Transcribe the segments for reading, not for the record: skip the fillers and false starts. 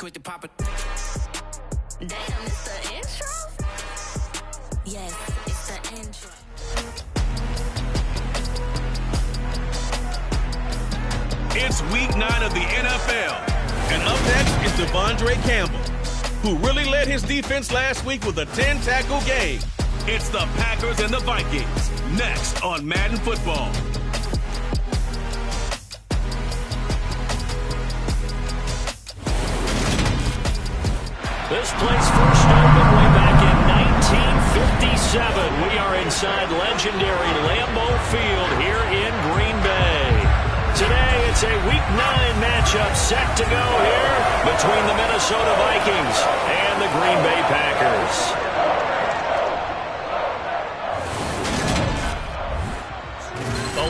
with the pop it. Damn, it's the intro? Yes, it's the intro. It's week 9 of the NFL. And up next is Devondre Campbell, who really led his defense last week with a 10-tackle game. It's the Packers and the Vikings, next on Madden Football. This place first opened way back in 1957. We are inside legendary Lambeau Field here in Green Bay. Today, it's a Week 9 matchup set to go here between the Minnesota Vikings and the Green Bay Packers.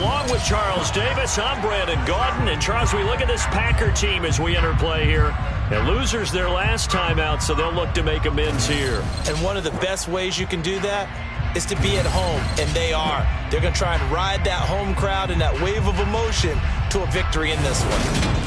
Along with Charles Davis, I'm Brandon Gaudin. And Charles, we look at this Packer team as we enter play here. And losers their last time out, so they'll look to make amends here. And one of the best ways you can do that is to be at home, and they are. They're going to try and ride that home crowd and that wave of emotion to a victory in this one.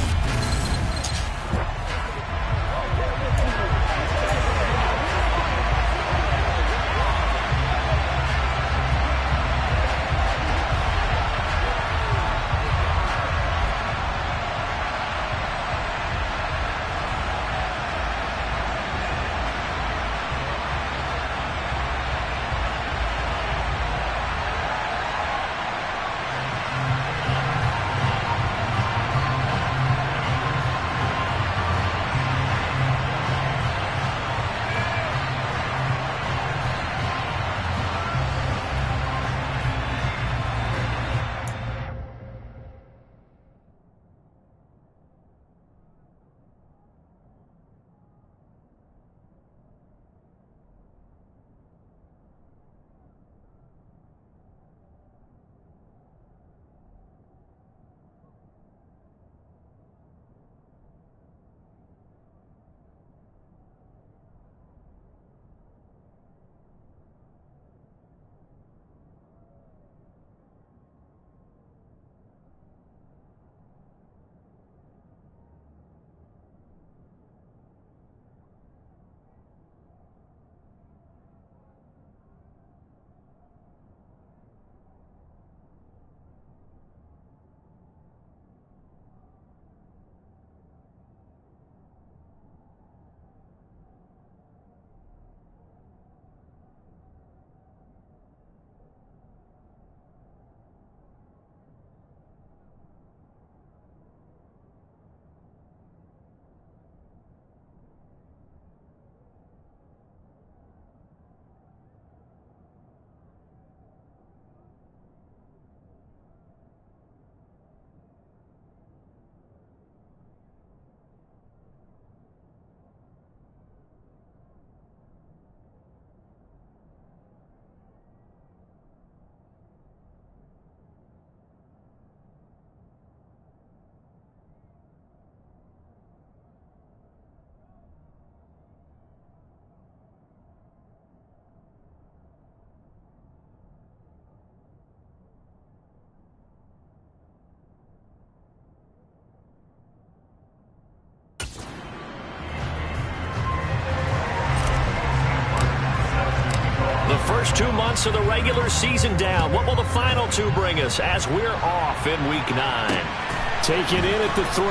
First 2 months of the regular season down. What will the final 2 bring us as we're off in Week 9? Taken in at the 3.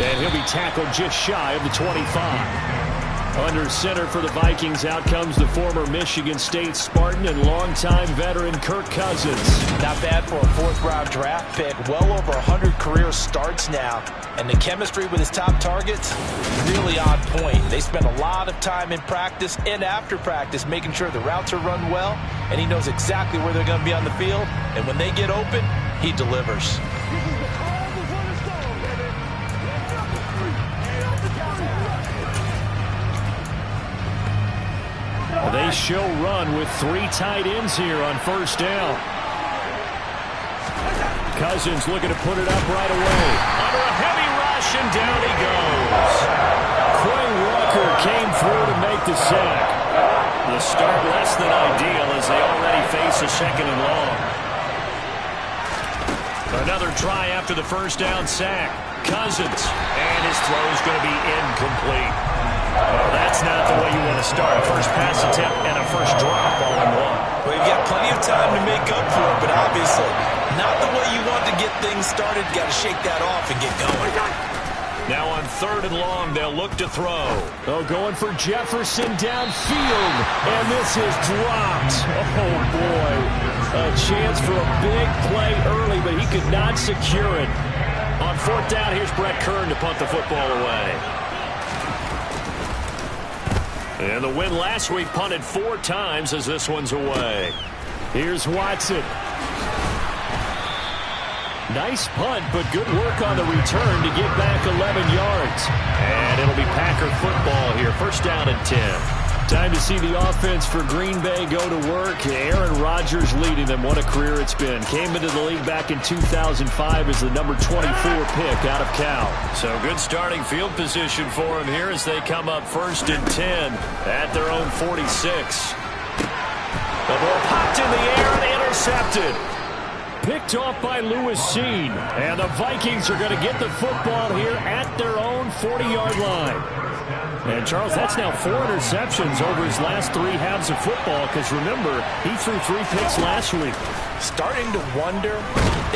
And he'll be tackled just shy of the 25. Under center for the Vikings, out comes the former Michigan State Spartan and longtime veteran Kirk Cousins. Not bad for a 4th-round draft pick. Well over 100 career starts now. And the chemistry with his top targets, really on point. They spend a lot of time in practice and after practice making sure the routes are run well, and he knows exactly where they're going to be on the field. And when they get open, he delivers. They show run with 3 tight ends here on first down. Cousins looking to put it up right away. Under a heavy rush, and down he goes. Quay Walker came through to make the sack. The start less than ideal as they already face a 2nd and long. Another try after the first down sack. Cousins. And his throw is going to be incomplete. Well, that's not the way you want to start. A first pass attempt and a first drop all in one. Well, you've got plenty of time to make up for it, but obviously not the way you want to get things started. Got to shake that off and get going. Now on 3rd and long, they'll look to throw. Oh, going for Jefferson downfield. And this is dropped. Oh, boy. A chance for a big play early, but he could not secure it. On 4th down, here's Brett Kern to punt the football away. And the win last week punted 4 times as this one's away. Here's Watson. Nice punt, but good work on the return to get back 11 yards. And it'll be Packer football here. 1st down and 10. Time to see the offense for Green Bay go to work. Aaron Rodgers leading them. What a career it's been. Came into the league back in 2005 as the number 24 pick out of Cal. So good starting field position for him here as they come up 1st and 10 at their own 46. The ball popped in the air and intercepted. Picked off by Lewis Seen. And the Vikings are going to get the football here at their own 40-yard line. And, Charles, that's now 4 interceptions over his last 3 halves of football because, remember, he threw 3 picks last week. Starting to wonder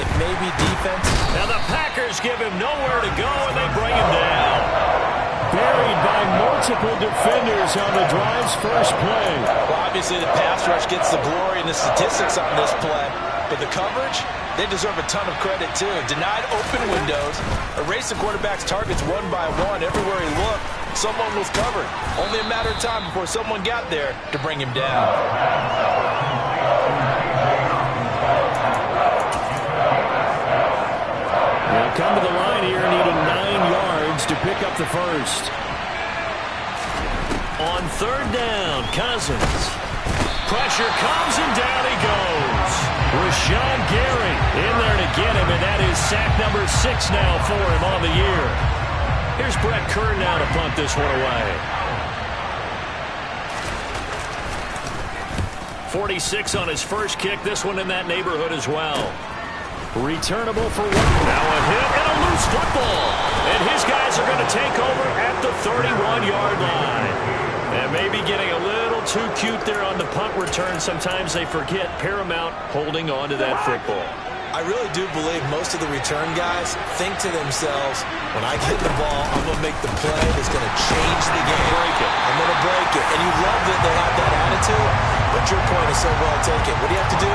if maybe defense. Now the Packers give him nowhere to go, and they bring him down. Buried by multiple defenders on the drive's first play. Well, obviously the pass rush gets the glory and the statistics on this play. But the coverage, they deserve a ton of credit, too. Denied open windows, erased the quarterback's targets one by one. Everywhere he looked, someone was covered. Only a matter of time before someone got there to bring him down. They'll come to the line here, needing 9 yards to pick up the first. On 3rd down, Cousins. Pressure comes and down he goes. Rashawn Gary in there to get him, and that is sack number 6 now for him on the year. Here's Brett Kern now to punt this one away. 46 on his first kick. This one in that neighborhood as well. Returnable for 1. Now a hit and a loose football. And his guys are going to take over at the 31-yard line. And maybe getting a little too cute there on the punt return. Sometimes they forget Paramount holding on to that football. I really do believe most of the return guys think to themselves, when I get the ball, I'm going to make the play that's going to change the game. Break it. I'm going to break it. And you love that they have that attitude, but your point is so well taken. What do you have to do?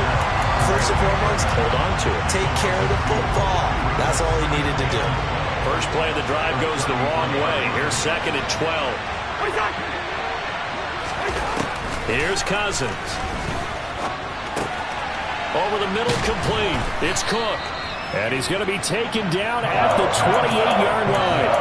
First and foremost, hold on to it. Take care of the football. That's all he needed to do. First play of the drive goes the wrong way. Here's 2nd and 12. Here's Cousins. Over the middle, complete. It's Cook. And he's going to be taken down at the 28-yard line.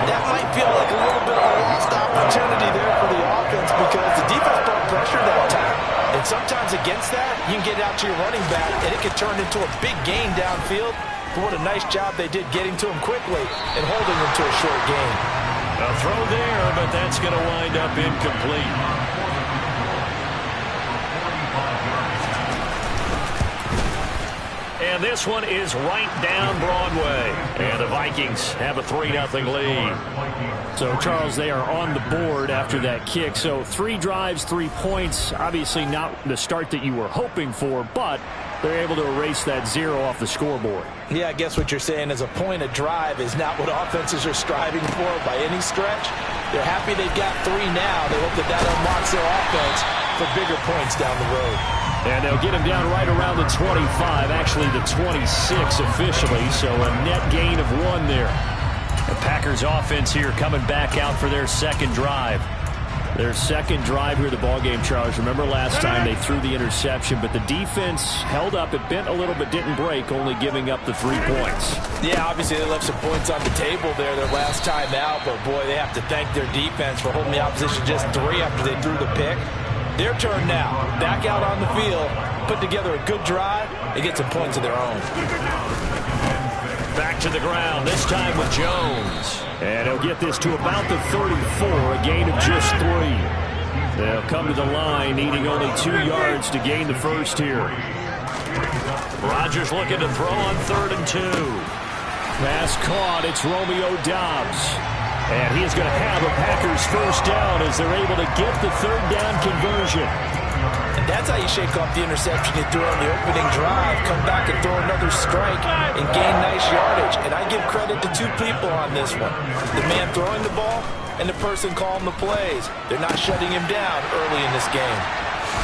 That might feel like a little bit of a lost opportunity there for the offense because the defense brought pressure that time. And sometimes against that, you can get out to your running back, and it can turn into a big gain downfield. But what a nice job they did getting to him quickly and holding him to a short gain. A throw there, but that's going to wind up incomplete. And this one is right down Broadway. And the Vikings have a 3-0 lead. So, Charles, they are on the board after that kick. So 3 drives, 3 points. Obviously not the start that you were hoping for, but they're able to erase that 0 off the scoreboard. Yeah, I guess what you're saying is a point a drive is not what offenses are striving for by any stretch. They're happy they've got 3 now. They hope that that unlocks their offense for bigger points down the road. And they'll get him down right around the 25, actually the 26 officially, so a net gain of 1 there. The Packers offense here coming back out for their 2nd drive. Their 2nd drive here of the ballgame, Charles. Remember last time they threw the interception, but the defense held up. It bent a little but didn't break, only giving up the 3 points. Yeah, obviously they left some points on the table there their last time out, but boy, they have to thank their defense for holding the opposition just 3 after they threw the pick. Their turn now. Back out on the field, put together a good drive, and get some points of their own. Back to the ground, this time with Jones. And he'll get this to about the 34, a gain of just 3. They'll come to the line, needing only 2 yards to gain the first here. Rodgers looking to throw on 3rd and 2. Pass caught. It's Romeo Doubs. And he is going to have a Packers first down as they're able to get the third down conversion. And that's how you shake off the interception you threw on the opening drive. Come back and throw another strike and gain nice yardage. And I give credit to two people on this one. The man throwing the ball and the person calling the plays. They're not shutting him down early in this game.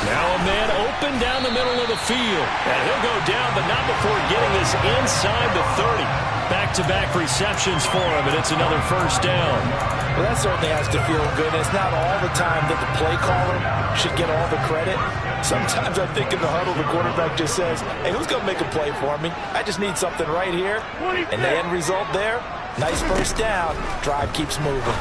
Now a man open down the middle of the field. And he'll go down, but not before getting us inside the 30. Back-to-back receptions for him, and it's another first down. Well, that certainly has to feel good. It's not all the time that the play caller should get all the credit. Sometimes I think in the huddle, the quarterback just says, hey, who's going to make a play for me? I just need something right here. And the end result there, nice first down. Drive keeps moving.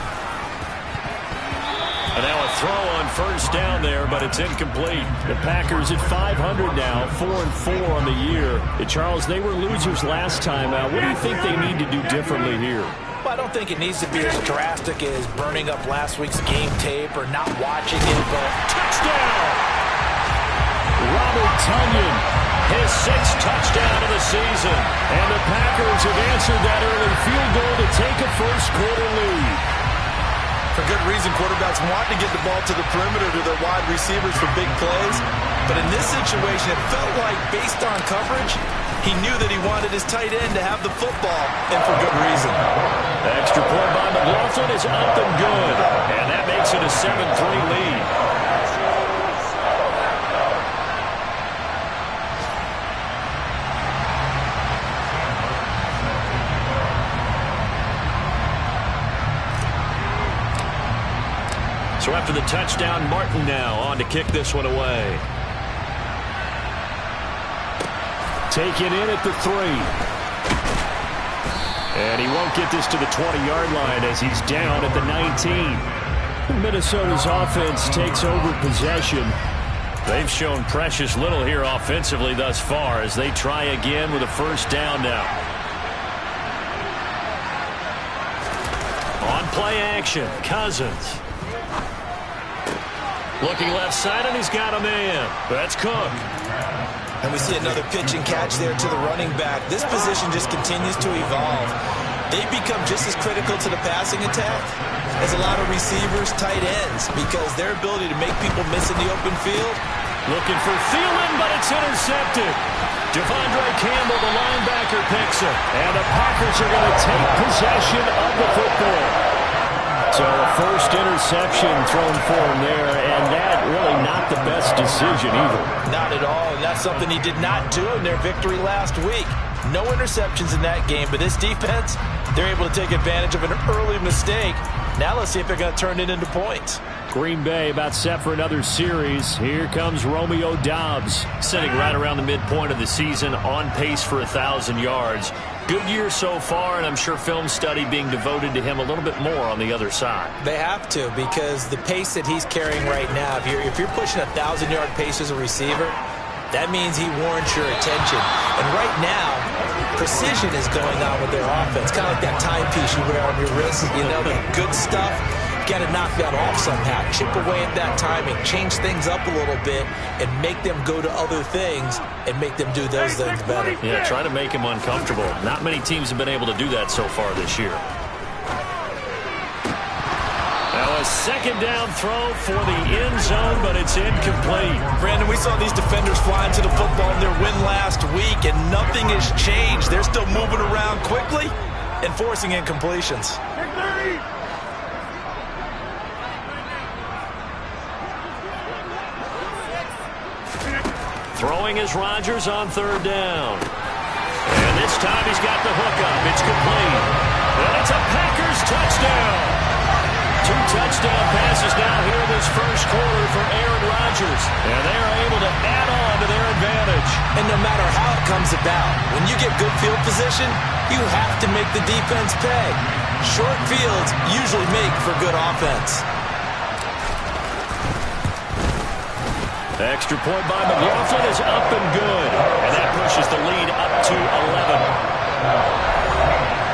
And now a throw on first down there, but it's incomplete. The Packers at 500 now, 4-4 on the year. And Charles, they were losers last time out. What do you think they need to do differently here? Well, I don't think it needs to be as drastic as burning up last week's game tape or not watching it, but touchdown! Robert Tonyan, his 6th touchdown of the season. And the Packers have answered that early field goal to take a first-quarter lead. For good reason, quarterbacks want to get the ball to the perimeter to their wide receivers for big plays. But in this situation, it felt like, based on coverage, he knew that he wanted his tight end to have the football, and for good reason. The extra point by McLaughlin is up and good. And that makes it a 7-3 lead. So after the touchdown, Martin now on to kick this one away. Taken in at the 3. And he won't get this to the 20-yard line as he's down at the 19. Minnesota's offense takes over possession. They've shown precious little here offensively thus far as they try again with a first down now. On play action, Cousins. Looking left side, and he's got a man. That's Cook. And we see another pitch and catch there to the running back. This position just continues to evolve. They become just as critical to the passing attack as a lot of receivers, tight ends, because their ability to make people miss in the open field. Looking for Thielen, but it's intercepted. Devondre Campbell, the linebacker, picks it. And the Packers are going to take possession of the football. So a first interception thrown for him there, and that really not the best decision either. Not at all, and that's something he did not do in their victory last week. No interceptions in that game, but this defense, they're able to take advantage of an early mistake. Now let's see if they're going to turn it into points. Green Bay about set for another series. Here comes Romeo Doubs, sitting right around the midpoint of the season, on pace for 1,000 yards. Good year so far, and I'm sure film study being devoted to him a little bit more on the other side. They have to, because the pace that he's carrying right now, if you're pushing a 1,000-yard pace as a receiver, that means he warrants your attention. And right now, precision is going on with their offense. Kind of like that timepiece you wear on your wrist, the good stuff. Got to knock that off somehow. Chip away at that timing, change things up a little bit, and make them go to other things and make them do those things better. Yeah, try to make him uncomfortable. Not many teams have been able to do that so far this year. Now a second down throw for the end zone, but it's incomplete. Brandon, we saw these defenders flying to the football in their win last week, and nothing has changed. They're still moving around quickly and forcing incompletions. Throwing is Rodgers on third down. And this time he's got the hook up. It's complete. And it's a Packers touchdown. 2 touchdown passes now here in this first quarter for Aaron Rodgers. And they are able to add on to their advantage. And no matter how it comes about, when you get good field position, you have to make the defense pay. Short fields usually make for good offense. The extra point by McLaughlin is up and good. And that pushes the lead up to 11.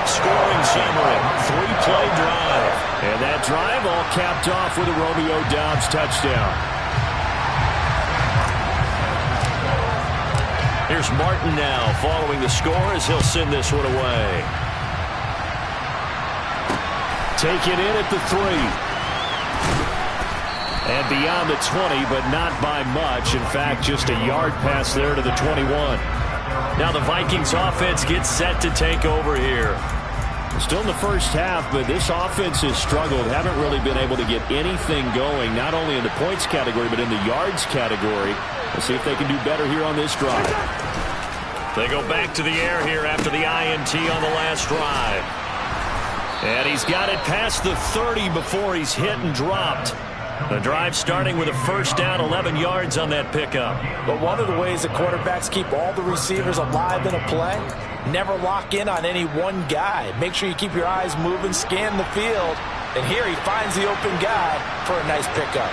Scoring summary, 3-play drive. And that drive all capped off with a Romeo Doubs touchdown. Here's Martin now following the score as he'll send this one away. Take it in at the 3. And beyond the 20, but not by much. In fact, just a yard pass there to the 21. Now the Vikings offense gets set to take over here. Still in the first half, but this offense has struggled. Haven't really been able to get anything going, not only in the points category, but in the yards category. Let's see if they can do better here on this drive. They go back to the air here after the INT on the last drive. And he's got it past the 30 before he's hit and dropped. The drive starting with a first down, 11 yards on that pickup. But one of the ways that quarterbacks keep all the receivers alive in a play, never lock in on any one guy. Make sure you keep your eyes moving, scan the field. And here he finds the open guy for a nice pickup.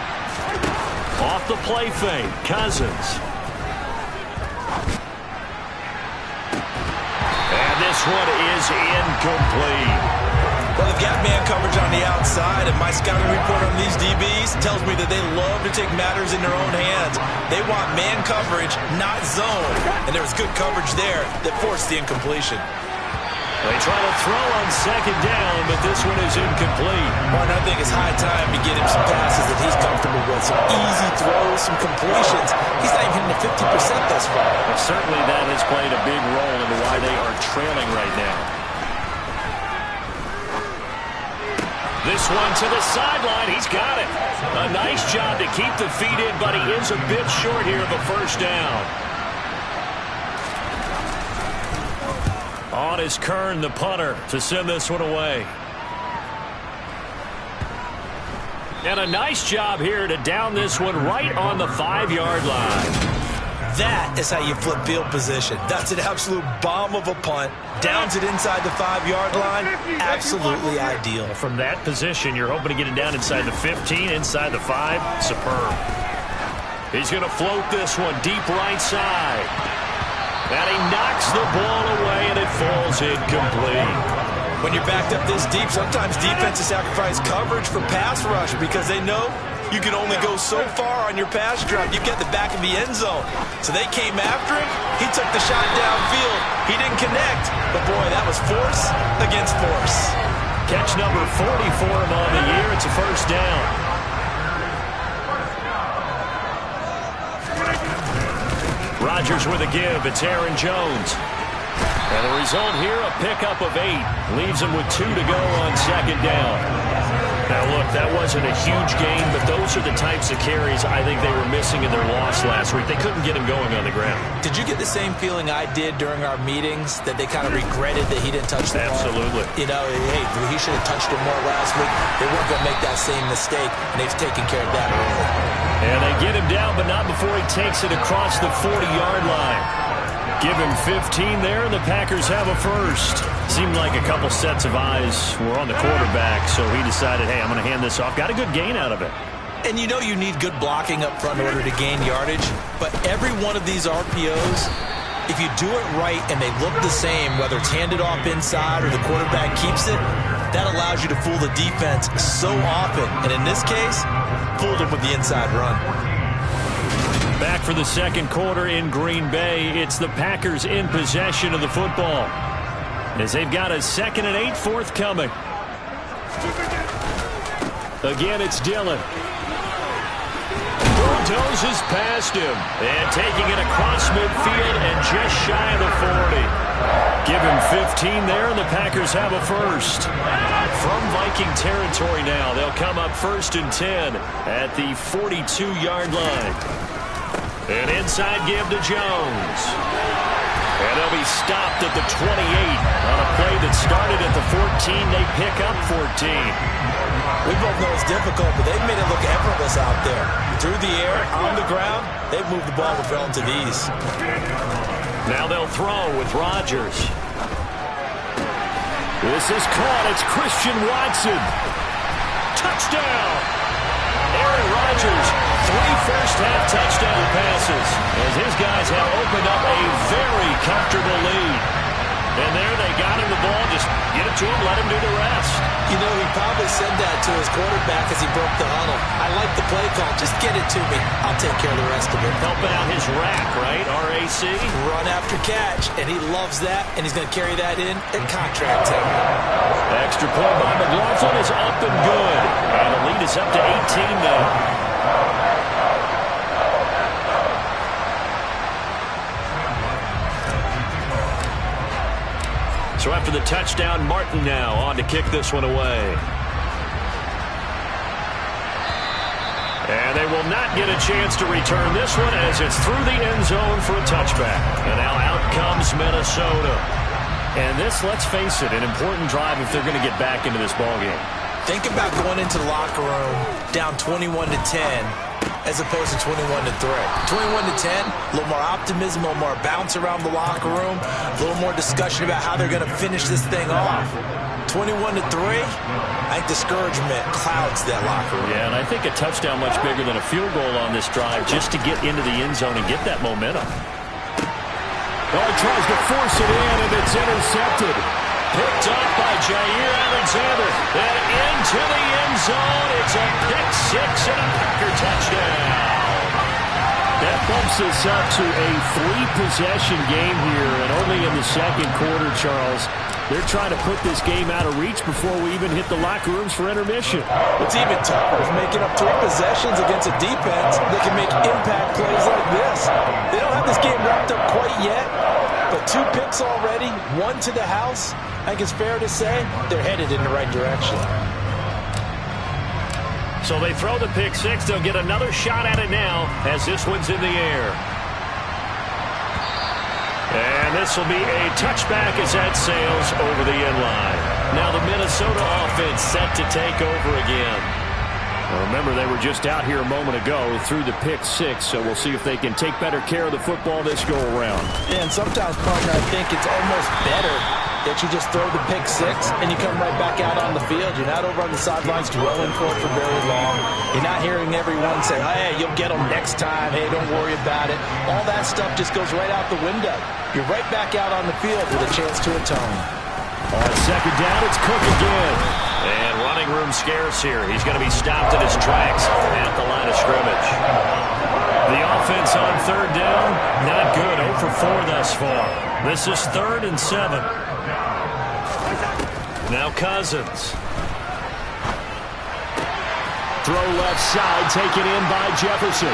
Off the play fake, Cousins. And this one is incomplete. Well, they've got man coverage on the outside, and my scouting report on these DBs tells me that they love to take matters in their own hands. They want man coverage, not zone. And there was good coverage there that forced the incompletion. They try to throw on second down, but this one is incomplete. Well, I think it's high time to get him some passes that he's comfortable with. Some easy throws, some completions. He's not even hitting the 50% thus far. Well, certainly that has played a big role into why they are trailing right now. This one to the sideline. He's got it. A nice job to keep the feet in, but he is a bit short here of a first down. On is Kern, the punter, to send this one away. And a nice job here to down this one right on the 5-yard line. That is how you flip field position. That's an absolute bomb of a punt. Downs it inside the 5-yard line. Absolutely ideal. From that position, you're hoping to get it down inside the 15, inside the 5. Superb. He's going to float this one deep right side. And he knocks the ball away, and it falls incomplete. When you're backed up this deep, sometimes defenses sacrifice coverage for pass rush because they know you can only go so far on your pass drop. You get the back of the end zone. So they came after him. He took the shot downfield. He didn't connect. But, boy, that was force against force. Catch number 40 for him on the year. It's a first down. Rodgers with a give. It's Aaron Jones. And the result here, a pickup of 8. Leaves him with 2 to go on second down. Now, look, that wasn't a huge gain, but those are the types of carries I think they were missing in their loss last week. They couldn't get him going on the ground. Did you get the same feeling I did during our meetings, that they kind of regretted that he didn't touch the ball? Absolutely. You know, hey, he should have touched it more last week. They weren't going to make that same mistake, and they've taken care of that early. And they get him down, but not before he takes it across the 40-yard line. Give him 15 there, and the Packers have a first. Seemed like a couple sets of eyes were on the quarterback, so he decided, hey, I'm going to hand this off. Got a good gain out of it. And you know you need good blocking up front in order to gain yardage, but every one of these RPOs, if you do it right and they look the same, whether it's handed off inside or the quarterback keeps it, that allows you to fool the defense so often. And in this case, fooled them with the inside run. Back for the second quarter in Green Bay. It's the Packers in possession of the football, as they've got a 2nd and 8 forthcoming. Again, it's Dillon. Bulldozes past him. And taking it across midfield and just shy of the 40. Give him 15 there, and the Packers have a first. From Viking territory now, they'll come up 1st and 10 at the 42-yard line. An inside give to Jones. And they'll be stopped at the 28 on a play that started at the 14. They pick up 14. We both know it's difficult, but they've made it look effortless out there. Through the air, on the ground, they've moved the ball with relative ease. Now they'll throw with Rodgers. This is caught. It's Christian Watson. Touchdown! Aaron Rodgers, 3 first-half touchdown passes, as his guys have opened up a very comfortable lead. And there they got him the ball. Just get it to him, let him do the rest. You know, he probably said that to his quarterback as he broke the huddle. I like the play call. Just get it to me. I'll take care of the rest of it. Helping out his rack, right? RAC. Run after catch, and he loves that, and he's going to carry that in at contract time. Extra point by McLaughlin is up and good. And the lead is up to 18 now. So after the touchdown, Martin now on to kick this one away. And they will not get a chance to return this one as it's through the end zone for a touchback. And now out comes Minnesota. And this, let's face it, an important drive if they're going to get back into this ballgame. Think about going into the locker room down 21-10 as opposed to 21-3. 21-10, a little more optimism, a little more bounce around the locker room, a little more discussion about how they're going to finish this thing off. 21-3, I think discouragement clouds that locker room. Yeah, and I think a touchdown much bigger than a field goal on this drive just to get into the end zone and get that momentum. Oh, he tries to force it in, and it's intercepted. Picked up by Jair Alexander. And into the end zone. It's a pick six and a Packer touchdown. That bumps us up to a 3-possession game here, and only in the second quarter, Charles. They're trying to put this game out of reach before we even hit the locker rooms for intermission. What's even tougher is making up 3 possessions against a defense that can make impact plays like this. They don't have this game wrapped up quite yet, but 2 picks already, 1 to the house. I think it's fair to say they're headed in the right direction. So they throw the pick six. They'll get another shot at it now as this one's in the air. And this will be a touchback as that sails over the end line. Now the Minnesota offense set to take over again. Well, remember, they were just out here a moment ago through the pick six, so we'll see if they can take better care of the football this go-around. And sometimes, partner, I think it's almost better that you just throw the pick six and you come right back out on the field. You're not over on the sidelines dwelling for it for very long. You're not hearing everyone say, hey, you'll get them next time. Hey, don't worry about it. All that stuff just goes right out the window. You're right back out on the field with a chance to atone. On second down, it's Cook again. And running room scarce here. He's going to be stopped in his tracks at the line of scrimmage. The offense on third down, not good. 0 for 4 thus far. This is 3rd and 7. Now Cousins. Throw left side, taken in by Jefferson.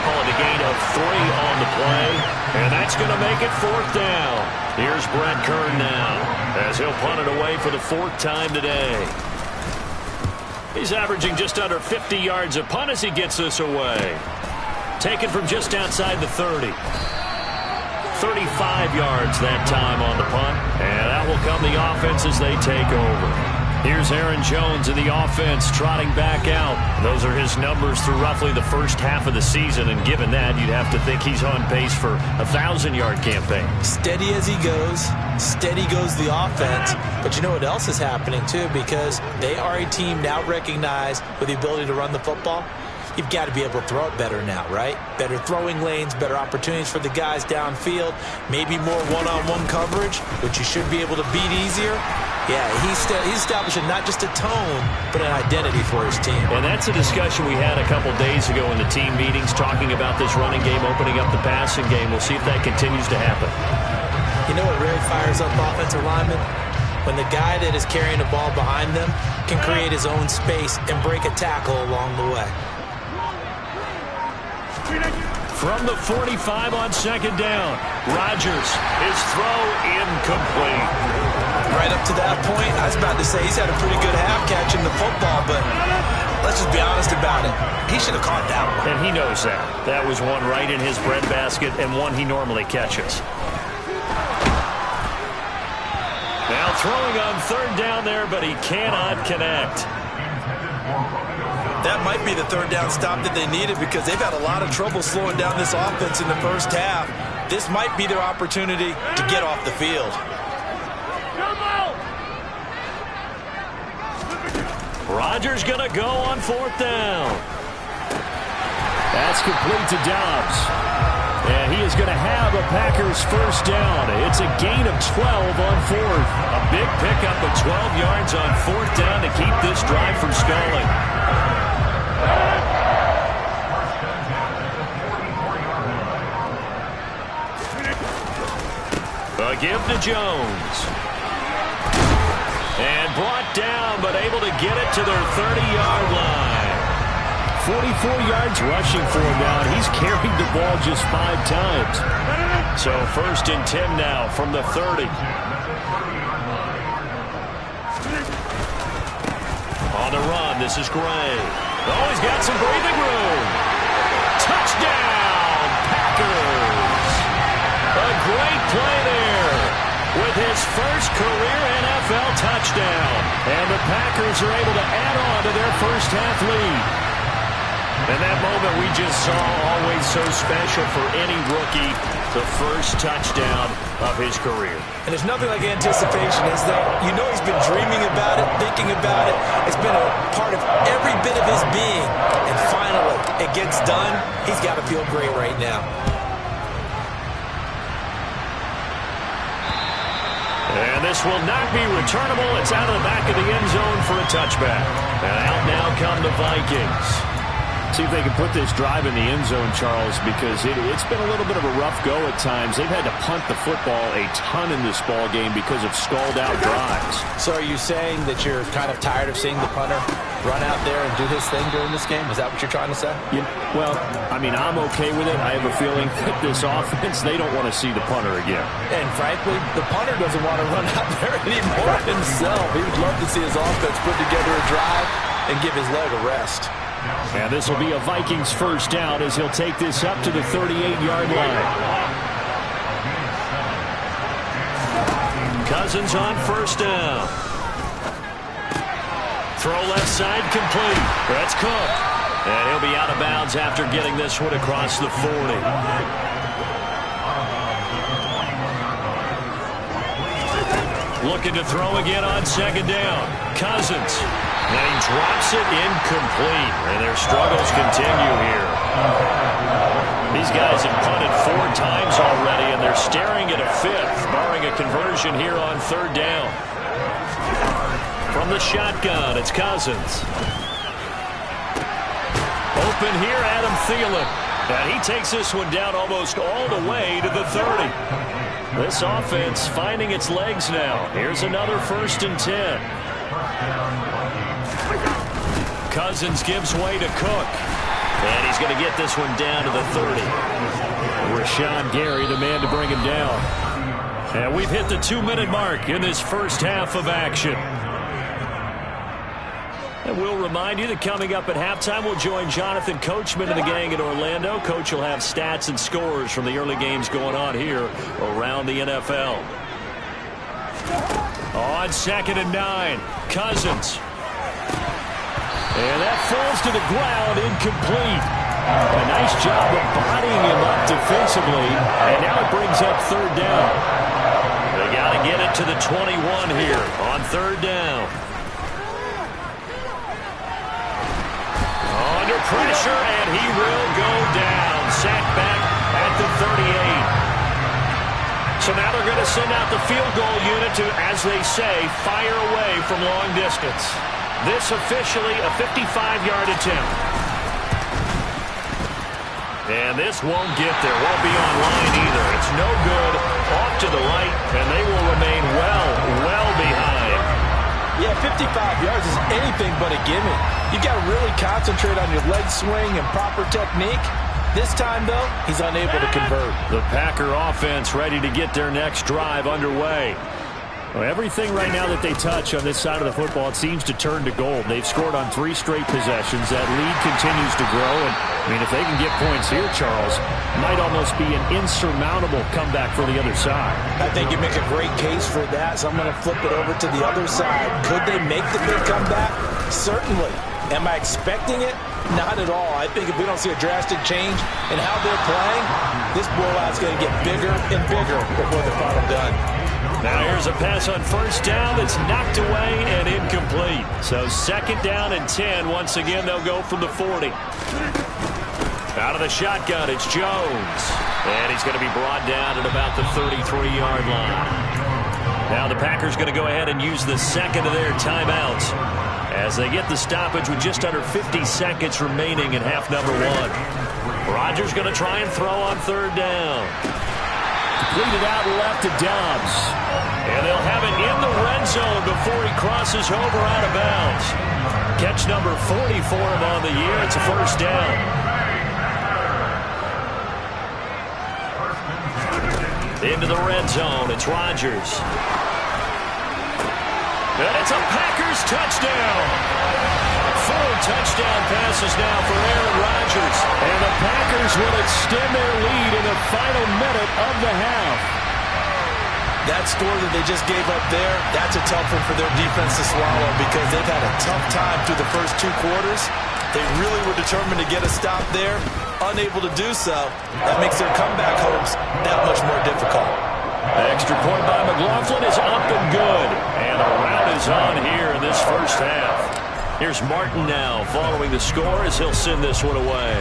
Calling a gain of 3 on the play. And that's going to make it 4th down. Here's Brett Kern now as he'll punt it away for the 4th time today. He's averaging just under 50 yards a punt as he gets this away. Taken from just outside the 30. 35 yards that time on the punt. And that will come the offense as they take over. Here's Aaron Jones in the offense trotting back out. Those are his numbers through roughly the first half of the season, and given that, you'd have to think he's on pace for a 1,000-yard campaign. Steady as he goes, steady goes the offense. But you know what else is happening, too, because they are a team now recognized with the ability to run the football. You've got to be able to throw it better now, right? Better throwing lanes, better opportunities for the guys downfield, maybe more one-on-one coverage, which you should be able to beat easier. Yeah, he's establishing not just a tone, but an identity for his team. And that's a discussion we had a couple days ago in the team meetings, talking about this running game, opening up the passing game. We'll see if that continues to happen. You know what really fires up offensive linemen? When the guy that is carrying the ball behind them can create his own space and break a tackle along the way. From the 45 on second down, Rodgers, his throw incomplete. Right up to that point, I was about to say he's had a pretty good half catching the football, but let's just be honest about it. He should have caught that one. And he knows that. That was one right in his breadbasket and one he normally catches. Now throwing on third down there, but he cannot connect. That might be the third down stop that they needed because they've had a lot of trouble slowing down this offense in the first half. This might be their opportunity to get off the field. Rodgers going to go on 4th down. That's complete to Dobbs. And he is going to have a Packers first down. It's a gain of 12 on fourth. A big pickup of 12 yards on fourth down to keep this drive from stalling. A give to Jones. And brought down, but able to get it to their 30-yard line. 44 yards rushing for him now. He's carried the ball just 5 times. So 1st and 10 now from the 30. On the run, this is Gray. Oh, he's got some breathing room. Touchdown, Packers. A great play there with his first career NFL touchdown. And the Packers are able to add on to their first half lead. And that moment we just saw, always so special for any rookie, the first touchdown of his career. And there's nothing like anticipation, is there? You know he's been dreaming about it, thinking about it. It's been a part of every bit of his being. And finally, it gets done. He's got to feel great right now. And this will not be returnable. It's out of the back of the end zone for a touchback. And out now come the Vikings. See if they can put this drive in the end zone, Charles, because it's been a little bit of a rough go at times. They've had to punt the football a ton in this ball game because of stalled-out drives. So are you saying that you're kind of tired of seeing the punter run out there and do his thing during this game? Is that what you're trying to say? Yeah, well, I mean, I'm okay with it. I have a feeling that this offense, they don't want to see the punter again. And frankly, the punter doesn't want to run out there anymore himself. He would love to see his offense put together a drive and give his leg a rest. And this will be a Vikings first down as he'll take this up to the 38-yard line. Cousins on first down. Throw left side complete. That's Cook. And he'll be out of bounds after getting this one across the 40. Looking to throw again on second down. Cousins. And he drops it incomplete. And their struggles continue here. These guys have punted 4 times already, and they're staring at a 5th, barring a conversion here on third down. From the shotgun, it's Cousins. Open here, Adam Thielen. And he takes this one down almost all the way to the 30. This offense finding its legs now. Here's another 1st and 10. Cousins gives way to Cook. And he's going to get this one down to the 30. Rashawn Gary, the man to bring him down. And we've hit the 2-minute mark in this first half of action. And we'll remind you that coming up at halftime, we'll join Jonathan Coachman and the gang in Orlando. Coach will have stats and scores from the early games going on here around the NFL. On 2nd and 9, Cousins. And that falls to the ground, incomplete. A nice job of bodying him up defensively, and now it brings up third down. They got to get it to the 21 here on third down. Under pressure, and he will go down. Sacked back at the 38. So now they're going to send out the field goal unit to, as they say, fire away from long distance. This officially a 55-yard attempt. And this won't get there. Won't be on line either. It's no good. Off to the right, and they will remain well behind. Yeah, 55 yards is anything but a gimme. You got to really concentrate on your leg swing and proper technique. This time, though, he's unable to convert. The Packer offense ready to get their next drive underway. Well, everything right now that they touch on this side of the football, it seems to turn to gold. They've scored on 3 straight possessions. That lead continues to grow. And, I mean, if they can get points here, Charles, it might almost be an insurmountable comeback for the other side. I think you make a great case for that, so I'm going to flip it over to the other side. Could they make the big comeback? Certainly. Am I expecting it? Not at all. I think if we don't see a drastic change in how they're playing, this blowout's going to get bigger and bigger before the final done. Now here's a pass on first down that's knocked away and incomplete. So 2nd down and 10. Once again, they'll go from the 40. Out of the shotgun, it's Jones. And he's going to be brought down at about the 33-yard line. Now the Packers going to go ahead and use the second of their timeouts as they get the stoppage with just under 50 seconds remaining in half number one. Rodgers going to try and throw on third down. Completed out left to Deuce. And they'll have it in the red zone before he crosses over out of bounds. Catch number 40 for him on the year. It's a first down. Into the red zone, it's Rodgers. And it's a Packers touchdown. 4 touchdown passes now for Aaron Rodgers. And the Packers will extend their lead in the final minute of the half. That score that they just gave up there, that's a tough one for their defense to swallow because they've had a tough time through the first 2 quarters. They really were determined to get a stop there. Unable to do so, that makes their comeback hopes that much more difficult. Extra point by McLaughlin is up and good. And the rout is on here in this first half. Here's Martin now following the score as he'll send this one away.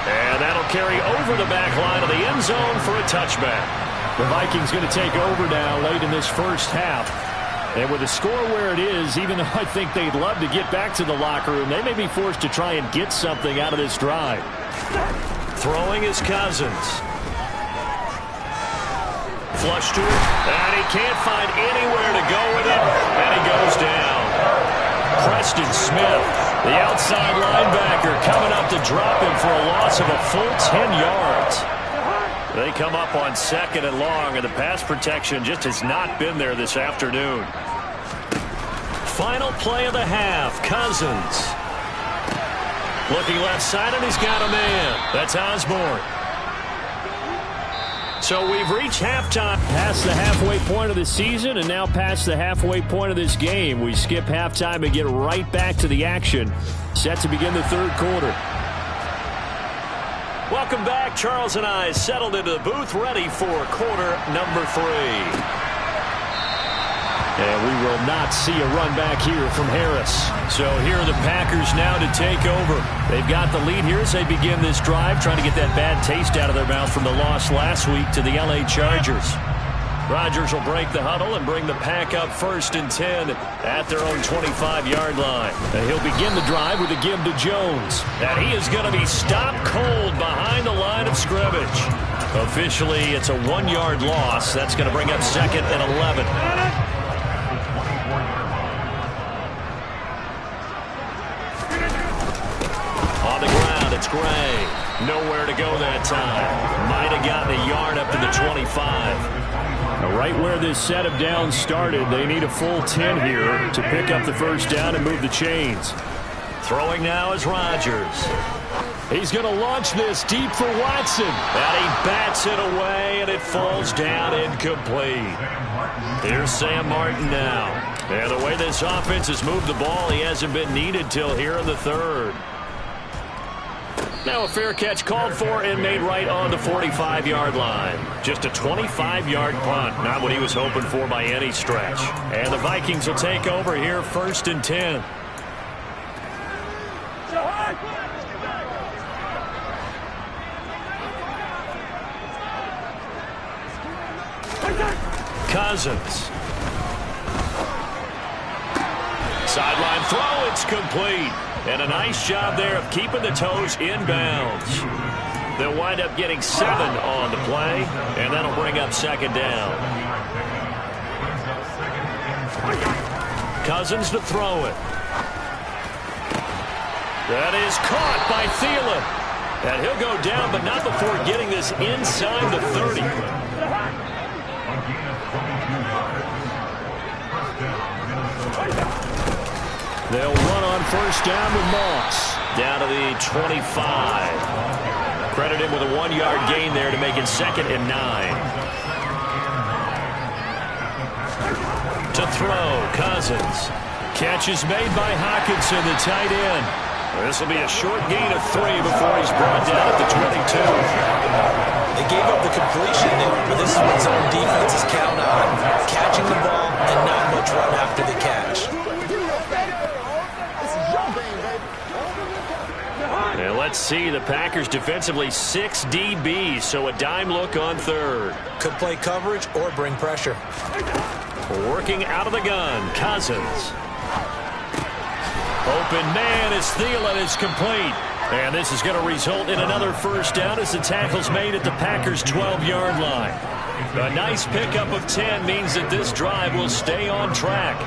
And that'll carry over the back line of the end zone for a touchback. The Vikings going to take over now late in this first half. And with the score where it is, even though I think they'd love to get back to the locker room, they may be forced to try and get something out of this drive. Throwing is Cousins. Flush to it, and he can't find anywhere to go with it, and he goes down. Preston Smith, the outside linebacker, coming up to drop him for a loss of a full 10 yards. They come up on second and long, and the pass protection just has not been there this afternoon. Final play of the half, Cousins. Looking left side, and he's got a man. That's Osborne. So we've reached halftime. Past the halfway point of the season and now past the halfway point of this game. We skip halftime and get right back to the action. Set to begin the third quarter. Welcome back. Charles and I settled into the booth ready for quarter number 3. And we will not see a run back here from Harris. So here are the Packers now to take over. They've got the lead here as they begin this drive, trying to get that bad taste out of their mouth from the loss last week to the LA Chargers. Rodgers will break the huddle and bring the Pack up 1st and 10 at their own 25-yard line. And he'll begin the drive with a give to Jones. And he is going to be stopped cold behind the line of scrimmage. Officially, it's a 1-yard loss. That's going to bring up 2nd and 11. On the ground, it's Gray. Nowhere to go that time. Might have gotten a yard up to the 25. Now, right where this set of downs started, they need a full 10 here to pick up the first down and move the chains. Throwing now is Rodgers. He's going to launch this deep for Watson. And he bats it away, and it falls down incomplete. Here's Sam Martin now. And the way this offense has moved the ball, he hasn't been needed till here in the third. Now a fair catch called for and made right on the 45-yard line. Just a 25-yard punt, not what he was hoping for by any stretch. And the Vikings will take over here 1st and 10. Cousins. Sideline throw, it's complete. And a nice job there of keeping the toes inbounds. They'll wind up getting 7 on the play, and that'll bring up 2nd down. Cousins to throw it. That is caught by Thielen. And he'll go down, but not before getting this inside the 30. They'll run on first down with Moss. Down to the 25. Credit him with a 1-yard gain there to make it 2nd and 9. To throw, Cousins. Catch is made by Hockenson, the tight end. This will be a short gain of 3 before he's brought down at the 22. They gave up the completion there, but this is what zone defenses count on. Catching the ball and not much run after the catch. Let's see, the Packers defensively 6 DBs, so a dime look on third. Could play coverage or bring pressure. Working out of the gun, Cousins. Open man as Thielen is complete. And this is going to result in another first down as the tackle's made at the Packers' 12-yard line. A nice pickup of 10 means that this drive will stay on track.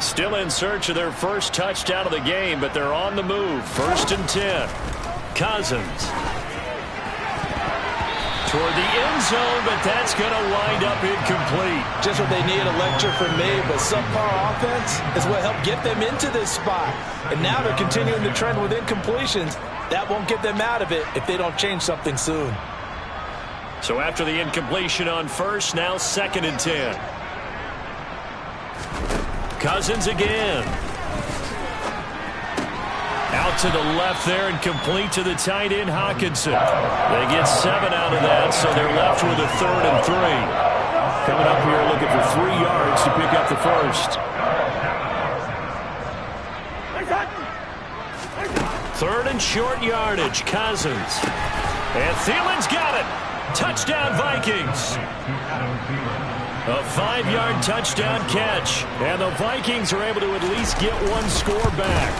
Still in search of their first touchdown of the game, but they're on the move. 1st and 10. Cousins. Toward the end zone, but that's going to wind up incomplete. Just what they need, a lecture from me, but subpar offense is what helped get them into this spot. And now they're continuing the trend with incompletions. That won't get them out of it if they don't change something soon. So after the incompletion on first, now 2nd and 10. Cousins again. Out to the left there and complete to the tight end, Hawkinson. They get 7 out of that, so they're left with a 3rd and 3. Coming up here looking for 3 yards to pick up the first. 3rd and short yardage, Cousins. And Thielen's got it. Touchdown, Vikings. A 5-yard touchdown catch. And the Vikings are able to at least get 1 score back.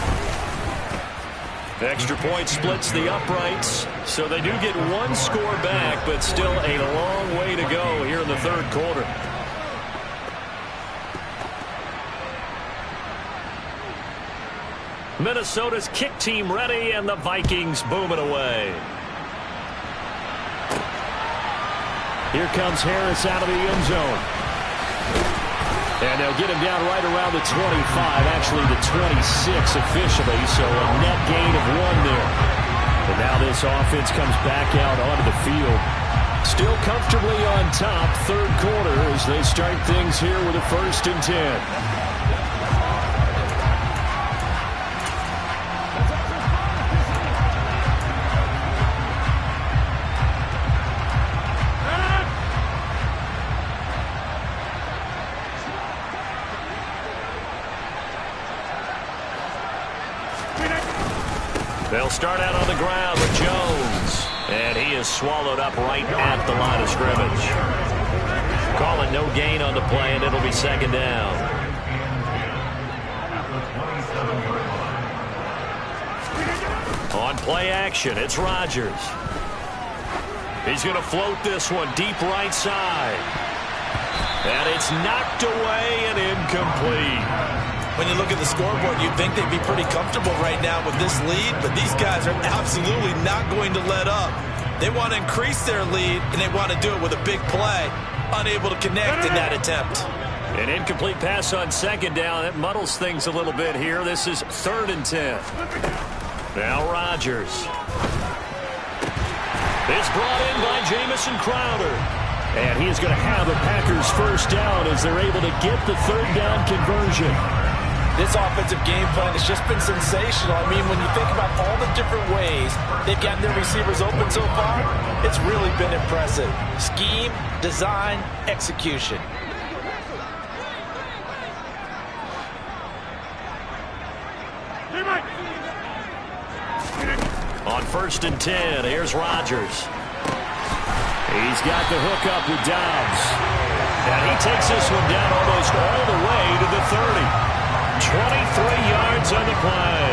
Extra point splits the uprights, so they do get 1 score back, but still a long way to go here in the 3rd quarter. Minnesota's kick team ready, and the Vikings booming away. Here comes Harris out of the end zone. And they'll get him down right around the 25, actually the 26 officially, so a net gain of 1 there. And now this offense comes back out onto the field. Still comfortably on top, 3rd quarter as they start things here with a 1st and 10. They'll start out on the ground with Jones. And he is swallowed up right at the line of scrimmage. Call it no gain on the play, and it'll be 2nd down. On play action, it's Rodgers. He's going to float this one deep right side. And it's knocked away and incomplete. When you look at the scoreboard, you'd think they'd be pretty comfortable right now with this lead, but these guys are absolutely not going to let up. They want to increase their lead, and they want to do it with a big play. Unable to connect in that attempt. An incomplete pass on 2nd down. That muddles things a little bit here. This is 3rd and 10. Now Rodgers. It's brought in by Jamison Crowder. And he is going to have the Packers' 1st down as they're able to get the 3rd down conversion. This offensive game plan has just been sensational. I mean, when you think about all the different ways they've gotten their receivers open so far, it's really been impressive. Scheme, design, execution. On 1st and 10, here's Rodgers. He's got the hook up with Deuce. And he takes this one down almost all the way to the 30. 23 yards on the play.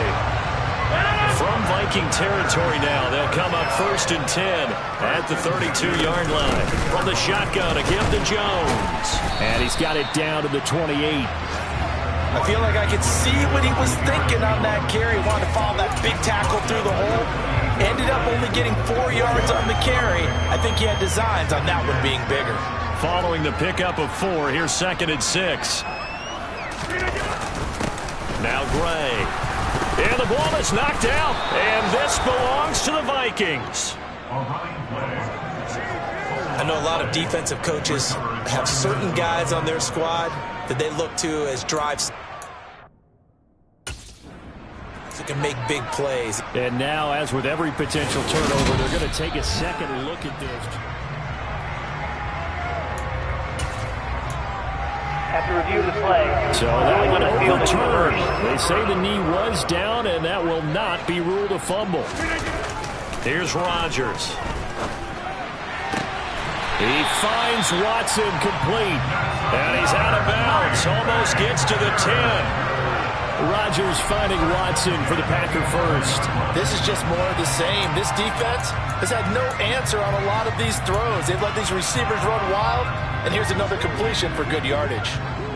From Viking territory now, they'll come up 1st and 10 at the 32-yard line. From the shotgun, a give to Jones. And he's got it down to the 28. I feel like I could see what he was thinking on that carry. He wanted to follow that big tackle through the hole. Ended up only getting 4 yards on the carry. I think he had designs on that one being bigger. Following the pickup of 4, here's 2nd and 6. Now Gray. And the ball is knocked out. And this belongs to the Vikings. I know a lot of defensive coaches have certain guys on their squad that they look to as drives that can make big plays. And now, as with every potential turnover, they're going to take a second look at this. Have to review the play. So that one overturned. They say the knee was down, and that will not be ruled a fumble. Here's Rodgers. He finds Watson complete. And he's out of bounds. Almost gets to the 10. Rodgers finding Watson for the Packer first. This is just more of the same. This defense has had no answer on a lot of these throws. They've let these receivers run wild, and here's another completion for good yardage.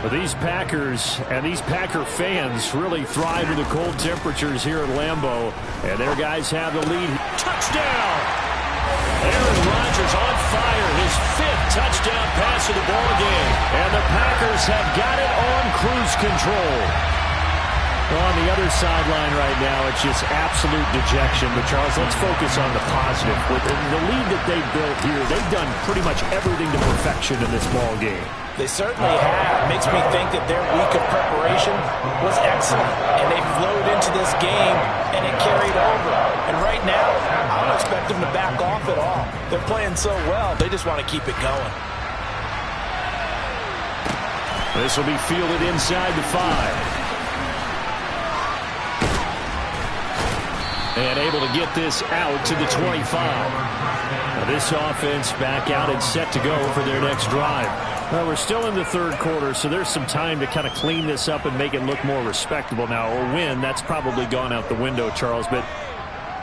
Well, these Packers and these Packer fans really thrive in the cold temperatures here at Lambeau, and their guys have the lead. Touchdown! Aaron Rodgers on fire, his 5th touchdown pass of the ball game, and the Packers have got it on cruise control. Well, on the other sideline right now, it's just absolute dejection. But, Charles, let's focus on the positive. With the lead that they've built here, they've done pretty much everything to perfection in this ball game. They certainly have. Makes me think that their week of preparation was excellent. And they flowed into this game, and it carried over. And right now, I don't expect them to back off at all. They're playing so well, they just want to keep it going. This will be fielded inside the 5. And able to get this out to the 25. Now this offense back out and set to go for their next drive. Well, we're still in the 3rd quarter, so there's some time to kind of clean this up and make it look more respectable now. Or win, that's probably gone out the window, Charles. But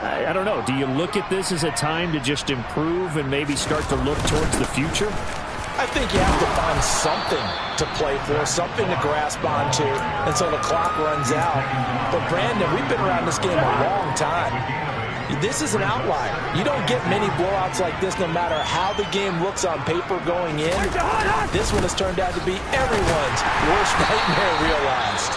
I don't know. Do you look at this as a time to just improve and maybe start to look towards the future? I think you have to find something to play for, something to grasp onto until the clock runs out. But, Brandon, we've been around this game a long time. This is an outlier. You don't get many blowouts like this no matter how the game looks on paper going in. This one has turned out to be everyone's worst nightmare realized.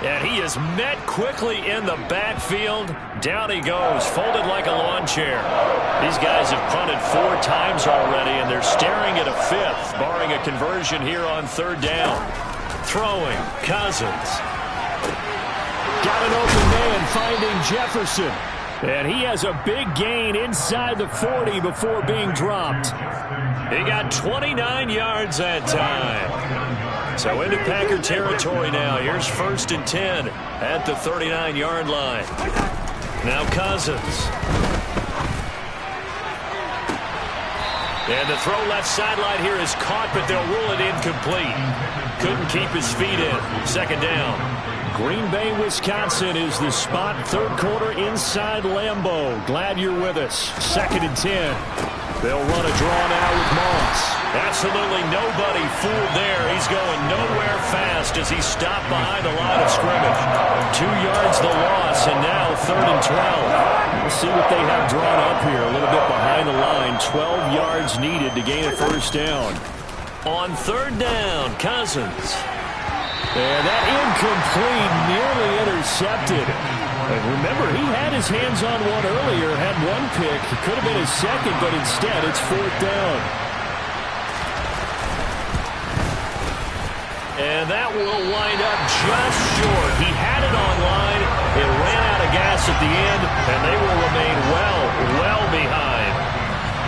And he is met quickly in the backfield. Down he goes, folded like a lawn chair. These guys have punted 4 times already, and they're staring at a 5th, barring a conversion here on 3rd down. Throwing, Cousins. Got an open man finding Jefferson. And he has a big gain inside the 40 before being dropped. He got 29 yards that time. So into Packer territory now. Here's 1st and 10 at the 39-yard line. Now Cousins. And the throw left sideline here is caught, but they'll rule it incomplete. Couldn't keep his feet in. 2nd down. Green Bay, Wisconsin is the spot. 3rd quarter inside Lambeau. Glad you're with us. 2nd and 10. They'll run a draw now with Moss. Absolutely nobody fooled there. He's going nowhere fast as he stopped behind the line of scrimmage. 2 yards the loss, and now 3rd and 12. We'll see what they have drawn up here. A little bit behind the line. 12 yards needed to gain a 1st down. On 3rd down, Cousins. And that incomplete, nearly intercepted. And remember, he had his hands on one earlier, had 1 pick. It could have been his 2nd, but instead it's 4th down. And that will wind up just short. He had it on line. It ran out of gas at the end, and they will remain well behind.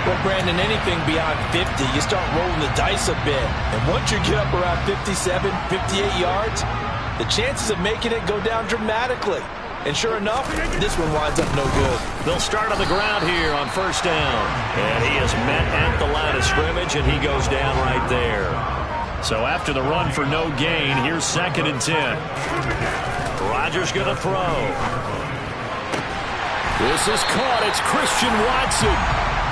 Well, Brandon, anything beyond 50, you start rolling the dice a bit. And once you get up around 57, 58 yards, the chances of making it go down dramatically. And sure enough, this one winds up no good. They'll start on the ground here on 1st down. And he is met at the line of scrimmage, and he goes down right there. So after the run for no gain, here's 2nd and 10. Rodgers going to throw. This is caught. It's Christian Watson.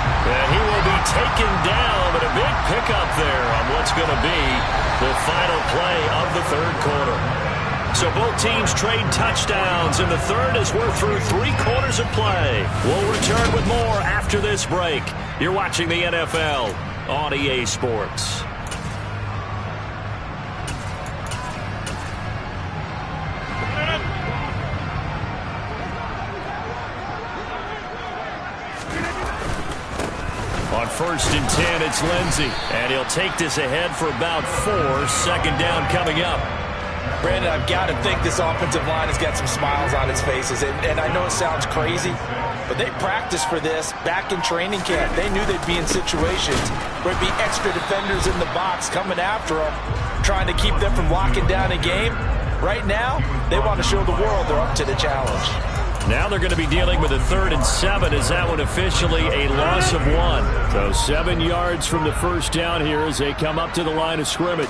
And he will be taken down, but a big pickup there on what's going to be the final play of the 3rd quarter. So both teams trade touchdowns in the 3rd as we're through 3 quarters of play. We'll return with more after this break. You're watching the NFL on EA Sports. On 1st and 10, it's Lindsey. And he'll take this ahead for about 4. 2nd down coming up. Brandon, I've got to think this offensive line has got some smiles on its faces. And I know it sounds crazy, but they practiced for this back in training camp. They knew they'd be in situations where it'd be extra defenders in the box coming after them, trying to keep them from locking down a game. Right now, they want to show the world they're up to the challenge. Now they're going to be dealing with a 3rd and 7. Is that one officially a loss of 1? So 7 yards from the first down here as they come up to the line of scrimmage.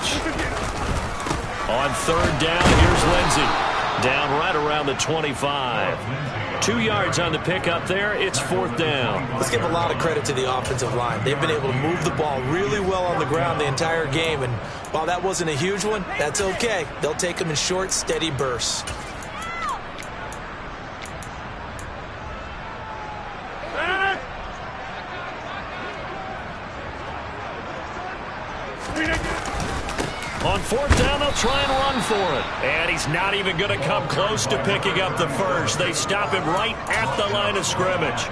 On 3rd down, here's Lindsey. Down right around the 25. 2 yards on the pickup there. It's 4th down. Let's give a lot of credit to the offensive line. They've been able to move the ball really well on the ground the entire game. And while that wasn't a huge one, that's okay. They'll take them in short, steady bursts. On 4th down, they'll try and run for it. And he's not even going to come close to picking up the first. They stop him right at the line of scrimmage.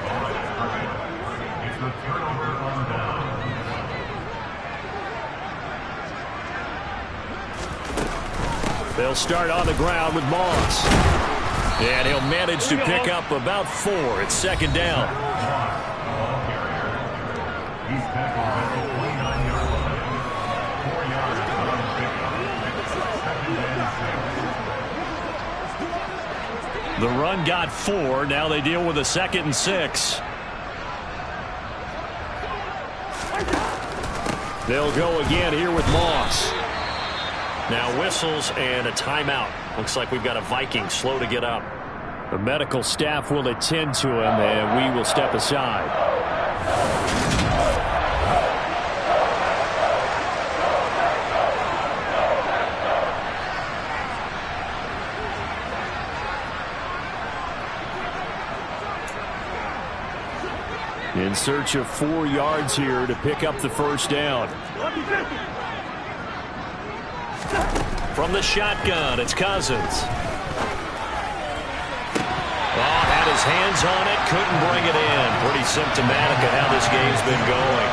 They'll start on the ground with Moss. And he'll manage to pick up about 4. It's 2nd down. The run got 4. Now they deal with a 2nd and 6. They'll go again here with Moss. Now whistles and a timeout. Looks like we've got a Viking slow to get up. The medical staff will attend to him, and we will step aside. In search of 4 yards here to pick up the first down. From the shotgun, it's Cousins. Oh, had his hands on it, couldn't bring it in. Pretty symptomatic of how this game's been going.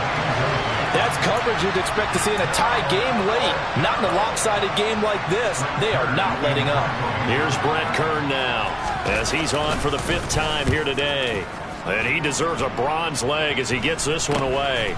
That's coverage you'd expect to see in a tie game late. Not in a lopsided game like this. They are not letting up. Here's Brett Kern now as he's on for the 5th time here today. And he deserves a bronze leg as he gets this one away.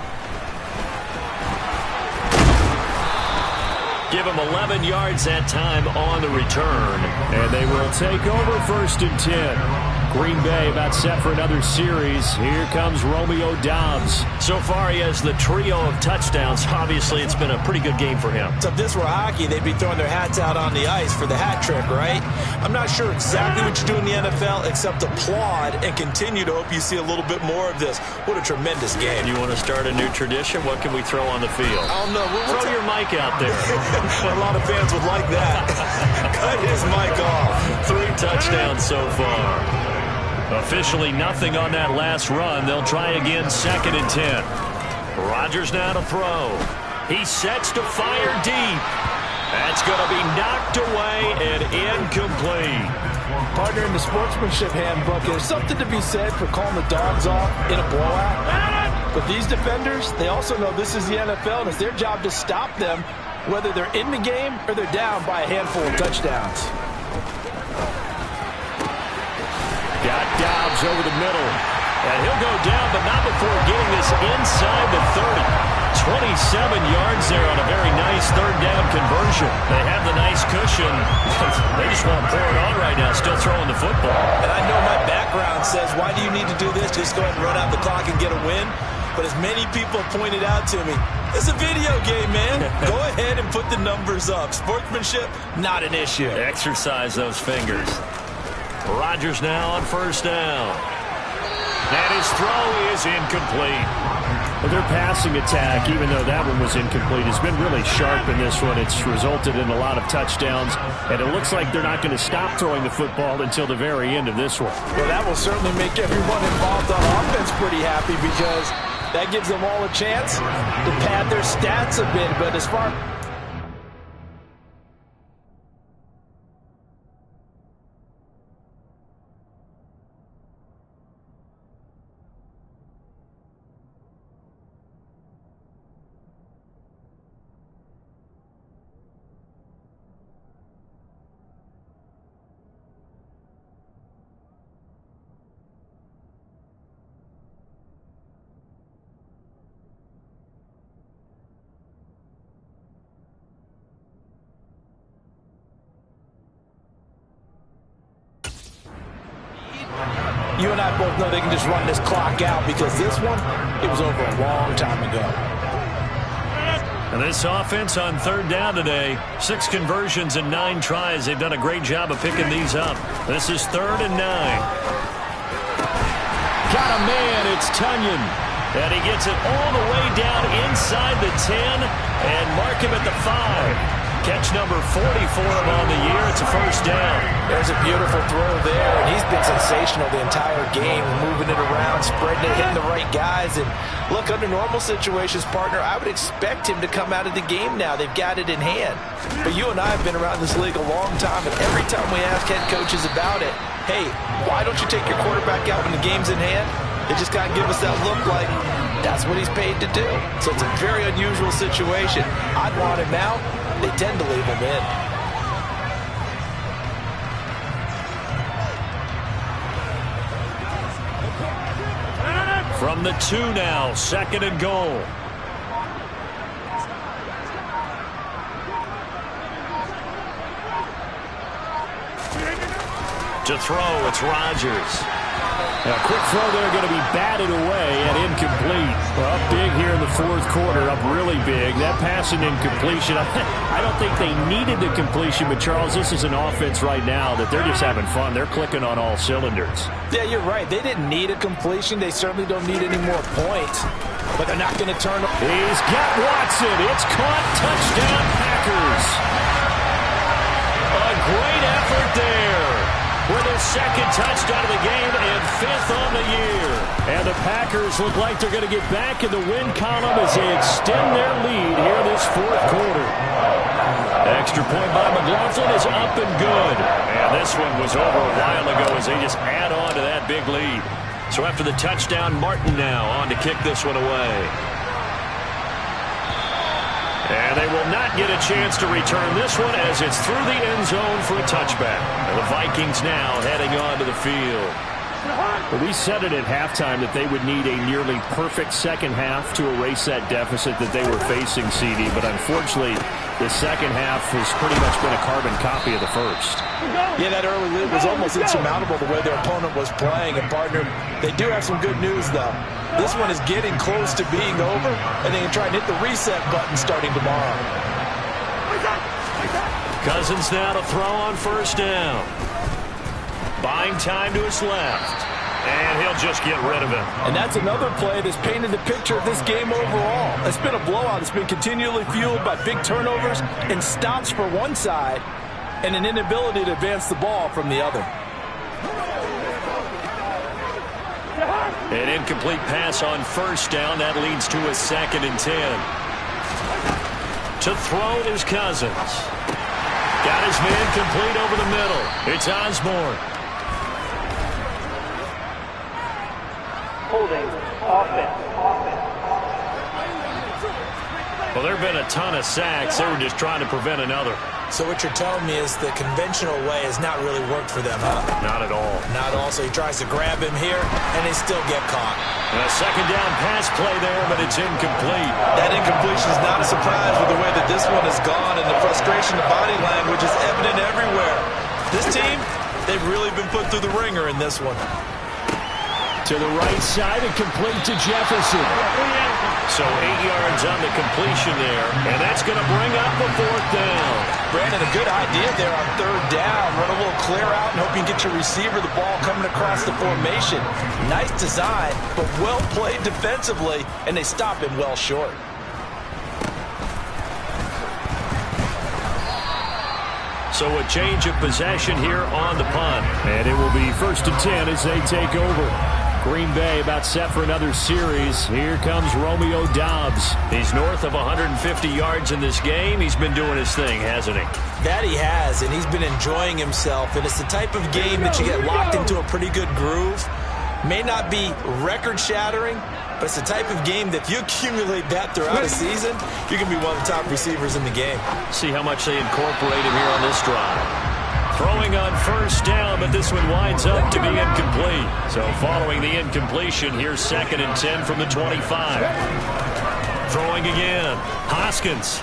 Give him 11 yards that time on the return. And they will take over 1st and 10. Green Bay about set for another series. Here comes Romeo Doubs. So far, he has the trio of touchdowns. Obviously, it's been a pretty good game for him. So if this were hockey, they'd be throwing their hats out on the ice for the hat trick, right? I'm not sure exactly what you do in the NFL except applaud and continue to hope you see a little bit more of this. What a tremendous game. You want to start a new tradition? What can we throw on the field? I don't know. Throw your mic out there. A lot of fans would like that. Cut his mic off. 3 touchdowns so far. Officially nothing on that last run. They'll try again 2nd and 10. Rodgers now to throw. He sets to fire deep. That's going to be knocked away and incomplete. Partner, in the sportsmanship handbook, there's something to be said for calling the dogs off in a blowout. But these defenders, they also know this is the NFL, and it's their job to stop them, whether they're in the game or they're down by a handful of touchdowns. Got Doubs over the middle. And he'll go down, but not before getting this inside the 30. 27 yards there on a very nice 3rd down conversion. They have the nice cushion. They just want to pour it on right now, still throwing the football. And I know my background says, why do you need to do this? Just go ahead and run out the clock and get a win. But as many people have pointed out to me, it's a video game, man. Go ahead and put the numbers up. Sportsmanship, not an issue. Exercise those fingers. Rodgers now on 1st down. And his throw is incomplete. Well, their passing attack, even though that one was incomplete, has been really sharp in this one. It's resulted in a lot of touchdowns, and it looks like they're not going to stop throwing the football until the very end of this one. Well, that will certainly make everyone involved on offense pretty happy because that gives them all a chance to pad their stats a bit. But as far you and I both know they can just run this clock out because this one, it was over a long time ago. And this offense on third down today, 6 conversions and 9 tries. They've done a great job of picking these up. This is 3rd and 9. Got a man, it's Tunyon. And he gets it all the way down inside the 10 and mark him at the 5. Catch number 40 for him on the year. It's a first down. There's a beautiful throw there, and he's been sensational the entire game, moving it around, spreading it, hitting the right guys. And look, under normal situations, partner, I would expect him to come out of the game now. They've got it in hand. But you and I have been around this league a long time, and every time we ask head coaches about it, hey, why don't you take your quarterback out when the game's in hand? They just got to give us that look like that's what he's paid to do. So it's a very unusual situation. I'd want him out. They tend to leave him in. From the 2 now, 2nd and goal. To throw, it's Rodgers. A quick throw there going to be batted away and incomplete. Well, up big here in the 4th quarter, up really big. That pass and incompletion, I don't think they needed the completion, but Charles, this is an offense right now that they're just having fun. They're clicking on all cylinders. Yeah, you're right. They didn't need a completion. They certainly don't need any more points, but they're not going to turn. He's got Watson. It's caught. Touchdown, Packers. A great effort there. With his 2nd touchdown of the game and 5th on the year. And the Packers look like they're going to get back in the win column as they extend their lead here this 4th quarter. Extra point by McLaughlin is up and good. And this one was over a while ago as they just add on to that big lead. So after the touchdown, Martin now on to kick this one away. And they will not get a chance to return this one as it's through the end zone for a touchback. And the Vikings now heading on to the field. Well, we said it at halftime that they would need a nearly perfect second half to erase that deficit that they were facing, CD. But unfortunately, the second half has pretty much been a carbon copy of the first. Yeah, that early lead was almost insurmountable the way their opponent was playing. And, partner, they do have some good news, though. This one is getting close to being over, and they can try and hit the reset button starting tomorrow. Cousins now to throw on first down. Buying time to his left. And he'll just get rid of it. And that's another play that's painted the picture of this game overall. It's been a blowout. It's been continually fueled by big turnovers and stops for one side and an inability to advance the ball from the other. An incomplete pass on first down. That leads to a 2nd and 10. To throw is Cousins. Got his man complete over the middle. It's Osborne. Holding. Offense. Well, there have been a ton of sacks. They were just trying to prevent another. So what you're telling me is the conventional way has not really worked for them, huh? Not at all. Not at all. So he tries to grab him here, and they still get caught. And a 2nd down pass play there, but it's incomplete. That incompletion is not a surprise with the way that this one has gone, and the frustration of body language is evident everywhere. This team, they've really been put through the ringer in this one. To the right side and complete to Jefferson. So 8 yards on the completion there, and that's going to bring up the 4th down. Brandon, a good idea there on 3rd down. Run a little clear out and hope you can get your receiver the ball coming across the formation. Nice design, but well played defensively, and they stop him well short. So a change of possession here on the punt. And it will be 1st and 10 as they take over. Green Bay about set for another series. Here comes Romeo Doubs. He's north of 150 yards in this game. He's been doing his thing, hasn't he? That he has, and he's been enjoying himself. And it's the type of game that you get locked into a pretty good groove. May not be record-shattering, but it's the type of game that if you accumulate that throughout a season, you can be one of the top receivers in the game. See how much they incorporate him here on this drive. Throwing on first down, but this one winds up to be incomplete. So following the incompletion, here's 2nd and 10 from the 25. Throwing again. Hoskins.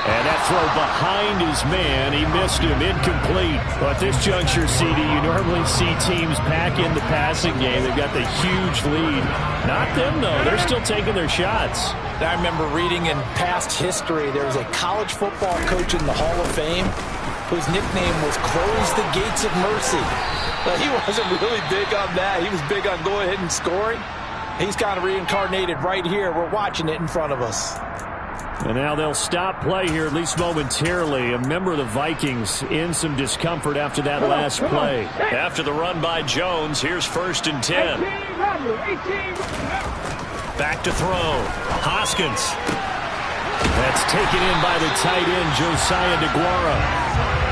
And that throw behind his man, he missed him, incomplete. But at this juncture, CD, you normally see teams pack in the passing game. They've got the huge lead. Not them, though. They're still taking their shots. I remember reading in past history, there was a college football coach in the Hall of Fame whose nickname was Close the Gates of Mercy. But he wasn't really big on that. He was big on going ahead and scoring. He's kind of reincarnated right here. We're watching it in front of us. And now they'll stop play here, at least momentarily. A member of the Vikings in some discomfort after that last play. After the run by Jones, here's 1st and 10. Back to throw. Hoskins. That's taken in by the tight end, Josiah DeGuara.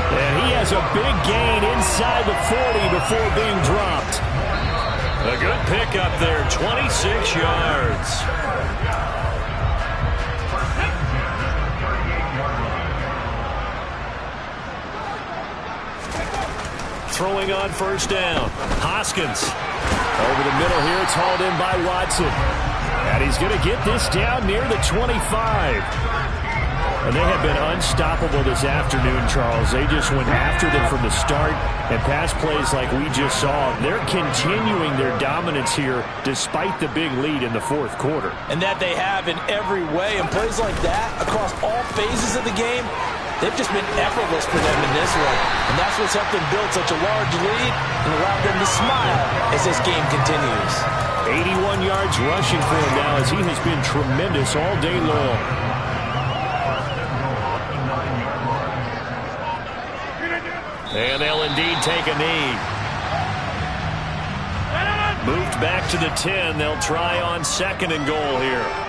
And he has a big gain inside the 40 before being dropped. A good pickup there, 26 yards. Throwing on 1st down. Hoskins. Over the middle here, it's hauled in by Watson. And he's going to get this down near the 25. And they have been unstoppable this afternoon, Charles. They just went after them from the start. And pass plays like we just saw, they're continuing their dominance here despite the big lead in the 4th quarter. And that they have in every way. And plays like that across all phases of the game, they've just been effortless for them in this one. And that's what's helped them build such a large lead and allowed them to smile as this game continues. 81 yards rushing for him now as he has been tremendous all day long. And they'll indeed take a knee. Moved back to the 10. They'll try on 2nd and goal here.